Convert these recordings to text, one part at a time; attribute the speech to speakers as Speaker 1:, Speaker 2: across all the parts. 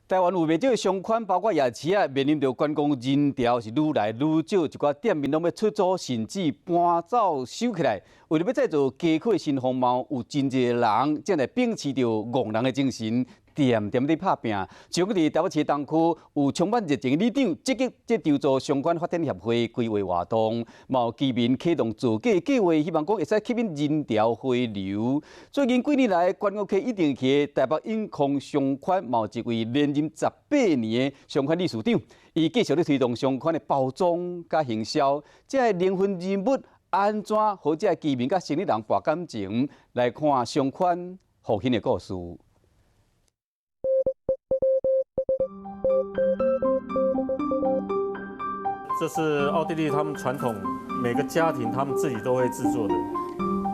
Speaker 1: 台湾有袂少商圈，包括夜市啊，面临着观光人潮是愈来愈少，一寡店面拢要出租，甚至搬走收起来。为了要制造家口新风貌，有真侪人正来秉持着戇人的精神，点点地拍拼。像伫台北市东区有充满热情的里长，积极接筹组商圈发展协会规划活动，嘛有居民启动自己计划，希望讲会使吸引人潮回流。最近几年来，观光客一定去台北永康商圈，嘛有一位连任18年的商圈理事长，伊继续咧推动商圈的包装甲行销，这灵魂人物安怎和这居民甲生意人博感情？来看商圈复兴的故事。
Speaker 2: 这是奥地利他们传统，每个家庭他们自己都会制作的。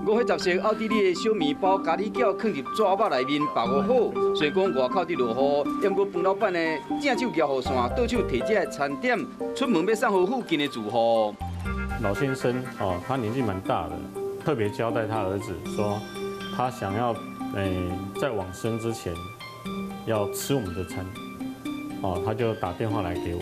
Speaker 1: 5岁10岁奥地利的小面包咖喱饺放入纸包内面包裹好，虽然讲外口伫落雨，但过饭老板呢正手摇雨伞，倒手摕这餐点出门要送给附近的住户。
Speaker 2: 老先生哦，他年纪蛮大的，特别交代他儿子说，他想要在往生之前要吃我们的餐，哦，他就打电话来给我，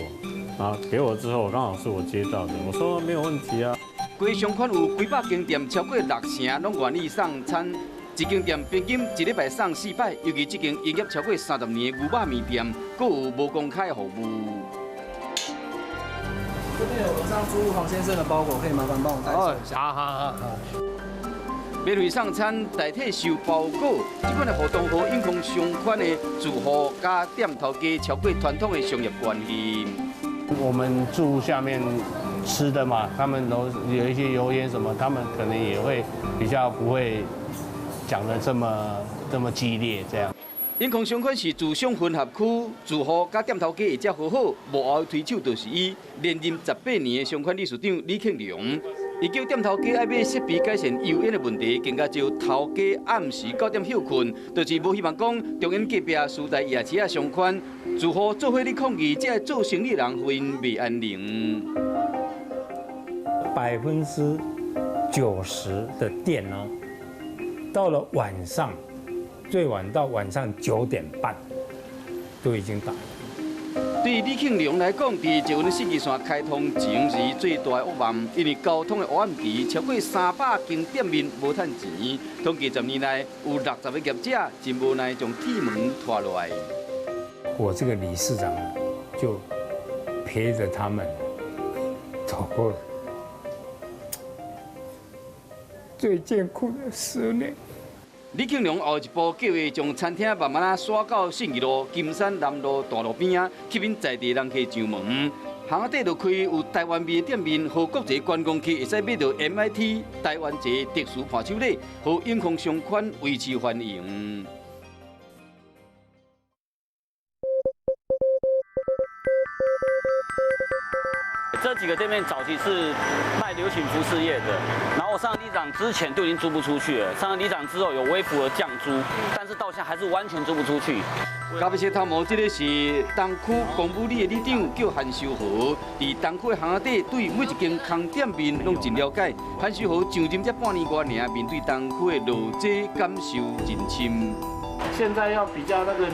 Speaker 2: 然后给我之后刚好是我接到的，我说没有问题啊。
Speaker 1: 规商圈有几百间店，超过60成拢愿意送餐。一间店平均一礼拜送4摆，尤其这间营业超过30年的牛肉面店，佫有无公开的服务。
Speaker 3: 这边有楼上租黄先生的包裹，可以麻烦帮我带走一下。
Speaker 1: 好。免费送餐代替收包裹，这款的活动和永康商圈的住户加店头家超过传统的商业关系。
Speaker 4: 我们住下面吃的嘛，他们都有一些油烟什么，他们可能也会比较不会讲得这么激烈这样。
Speaker 1: 永康商圈是住商混合区，住户甲店头家会遮和好，幕后推手就是伊连任18年的商圈理事长李庆良。伊叫店头家爱买设备改善油烟的问题，更加招头家暗时9点休困，就是无希望讲中央隔壁时代夜市啊商圈住户做伙咧抗议，这做生意人婚姻未安宁。
Speaker 5: 90%的店呢，到了晚上，最晚到晚上9点半，都已经打烊。
Speaker 1: 对李庆良来讲，伫捷运4支线开通前是最大的噩梦，因为交通的黑暗期超过300间店面无趁钱。统计10年来，有60个业者真无奈将铁门拖落来。
Speaker 5: 我这个理事长就陪着他们走过最艰苦的10年。
Speaker 1: 李庆良后一步计划将餐厅慢慢刷到信义路、金山南路大路边啊，吸引在地人客上门。巷仔底就开有台湾味的店面，和国际观光客会使买到 MIT 台湾节特殊伴手礼，和永康商圈维持欢迎。
Speaker 6: 这几个店面早期是卖流行服饰业的，然后我上里长之前就已经租不出去了，上了里长之后有微幅的降租，但是到现在还是完全租不出去。
Speaker 1: 嘉义市头毛，这个是东区公务里的里长叫韩修和，伫东区的巷仔底对每一间空店面拢真了解。韩修和上任才半年多尔，面对东区的路窄感受真深。
Speaker 7: 现在要比较那个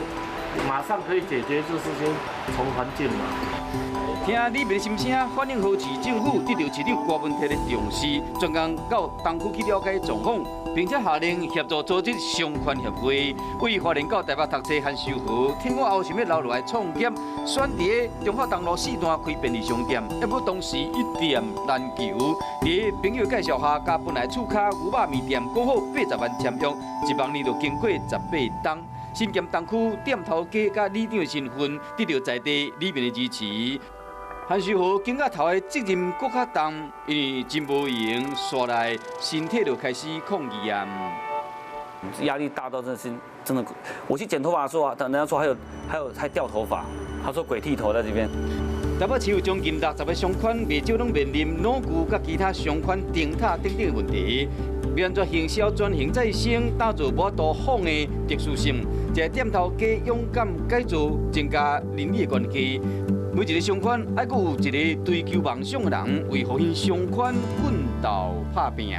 Speaker 7: 马上可以解决，就是先从环境嘛。
Speaker 1: 听里面的心声，反映何市政府得到市长郭文泰的重视，专工到东区去了解状况，并且下令协助组织商圈协会。为花莲到台北读册和修和，听我后想要留落来创业，选伫中华东路4段开便利商店，要不当时一店难求。伫朋友介绍下，甲本来厝卡牛肉面店刚好80万签约，1万年就经过18档。新店东区店头家甲里长的身份，得到在地里面的支持。韩秀和经过头的责任搁较重，因为真无用，刷来身体就开始抗议啊。
Speaker 6: 压力大到真的，我去剪头发的时候啊，人家说还掉头发，他说鬼剃头在这边。
Speaker 1: 台北市有将近60个商圈，未少拢面临老旧甲其他商圈灯塔等等的问题。要安怎行销转型再生，打造无多仿的特殊性？一个店头家勇敢改造，增加邻里的关系。每一个商圈，还阁有一个追求梦想的人，为复兴商圈奋斗打拼。